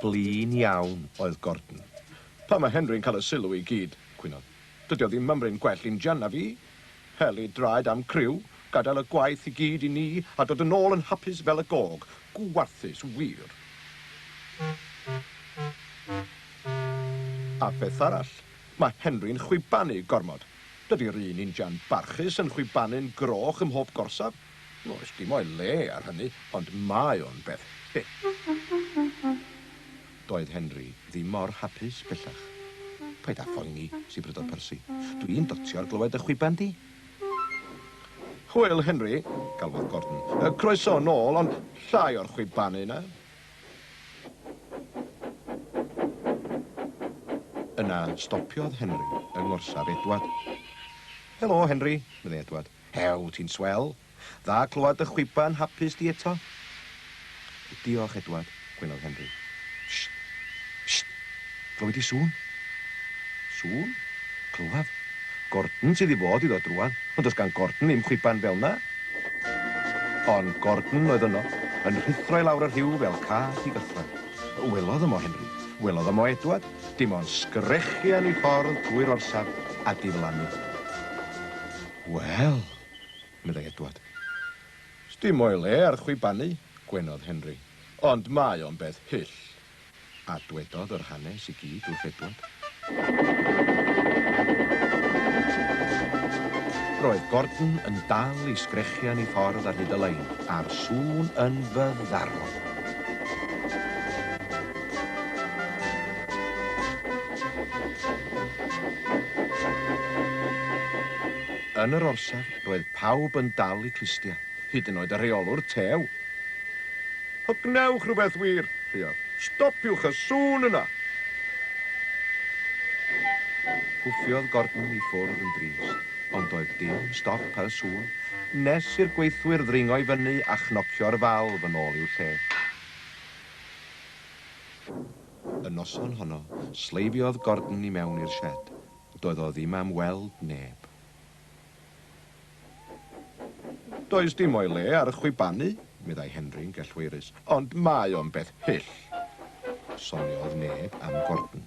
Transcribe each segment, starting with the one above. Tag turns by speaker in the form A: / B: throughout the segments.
A: blin iawn oedd Gordon. Pa mae Henry'n cael y sylw I gyd, gwynodd. Dydy o ddim mymryn gwell injan na fi. Heli draed am criw, gadael y gwaith I gyd I ni, a dod yn ôl yn hapus fel y gog. Gwarthus wir. A beth arall, mae Henry'n chwibanu gormod. Dydy'r un injan barchus yn chwibanu'n groch ym mhob gorsaf. Oes dim o'i le ar hynny, ond mae o'n beth hyll. Doedd Henry ddim mor hapus bellach. Paid a phoeni, si brydodd Percy. Dwi'n dotio'r glywed y chwiban di. Hwyl, Henry, galwodd Gordon. Croeso nôl, ond llai o'r chwibanu yna. Yna stopiodd Henry yng ngorsaf Edward. Helo, Henry, medde Edward. Hew, ti'n swel. Dda clywed y chwiban hapus di eto? Diolch, Edward, gwynodd Henry. Sht, sht, glywed I sŵn? Sŵn? Clywaf? Gordon sydd I fod I ddod drwan, ond does gan Gordon ddim chwiban fel na. Ond Gordon oedd yno, yn rhithro I lawr y rhyw fel cath I gyffra. Welodd ymo Henry, welodd ymo Edward, dim ond sgrechian I ffordd drwy'r orsaf a diflannu. Wel, meddai Edward. Sdim o'i le ar chwibanu, gwenodd Henry, ond mae o'n beth hyll. A dwedodd yr hanes I gyd wrth Edward. Roedd Gordon yn dal I sgrechian I ffordd ar hyd y lein, a'r sŵn yn fyddarol. Yn yr orsaf, roedd pawb yn dal I clustia, hyd yn oed y reolwr tew. Hygnewch rhywbeth wir, rhywbeth. Stopiwch y sŵn yna. Gwffiodd Gordon I ffwrdd yn drist, ond oedd dim stop ar y sŵn, nes i'r gweithwyr ddringo I fyny a chnocio'r falf yn ôl i'w lle. Y noson honno, sleifiodd Gordon I mewn i'r shed. Doedd o ddim am weld neb. Does dim o'i le ar y chwibanu, meddai Henry'n gellweirus, ond mae o'n beth hyll. Soniodd neb am Gordon.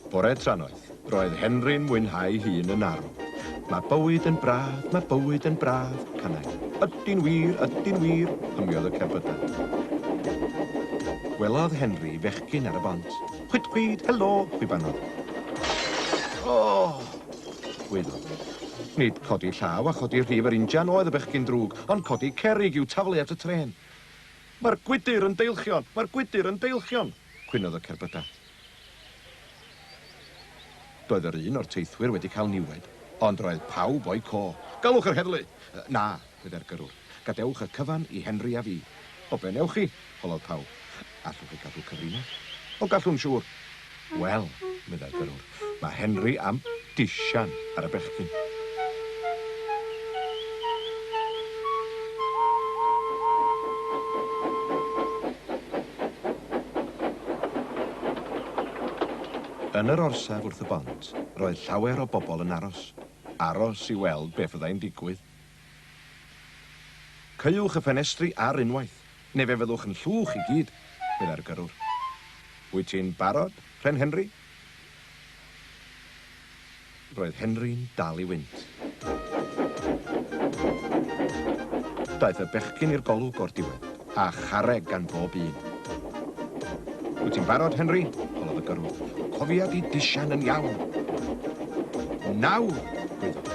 A: Bore tranoeth, roedd Henry'n mwynhau hun yn arw. Mae bywyd yn braf, cannau. Ydyn wir, hymiodd y cerbydau. Welodd Henry fechgyn ar y bont. Chwyd, helo, chwibanodd. Gwedodd. Nid codi llaw a chodi rhif yr injan oedd y bechgyn drwg, ond codi cerig i'w taflu at y tren. Mae'r gwydyr yn deilchion, cwynodd y cerbydau. Doedd yr un o'r teithwyr wedi cael niwed, ond roedd pawb o'i co. Galwch yr heddlu. Na, fydde'r gyrwr. Gadewch y cyfan I Henry a fi. O be newch chi, holodd pawb. Allwch chi gadw cyfrinach? O gallwn siŵr. Wel, fydde'r gyrwr, mae Henry am disian ar y bechgyn. Yn yr orsaf wrth y bont, roedd llawer o bobl yn aros. Aros I weld beth fyddai'n digwydd. Ceiwch y ffenestri ar unwaith, neu fe fyddwch yn llwch I gyd, fydda'r gyrwr. Wyt ti'n barod, Ren Henry? Roedd Henry'n dal I wynt. Daeth y bechgyn i'r golwg o'r diwedd, a charreg gan bob un. Wyt ti'n barod, Henry? Holodd y gyrwr. Cofiad I disian yn iawn. Nawr, gwedodd.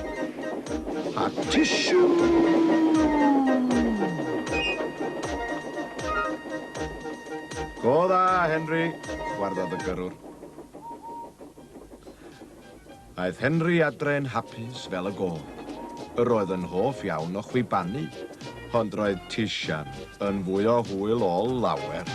A: A tisiw! Go dda, Henry, chwarddodd y gyrwr. Aeth Henry adre'n hapus fel y gog. Roedd yn hoff iawn o chwibanu, ond roedd tisian yn fwy o hwyl o lawer.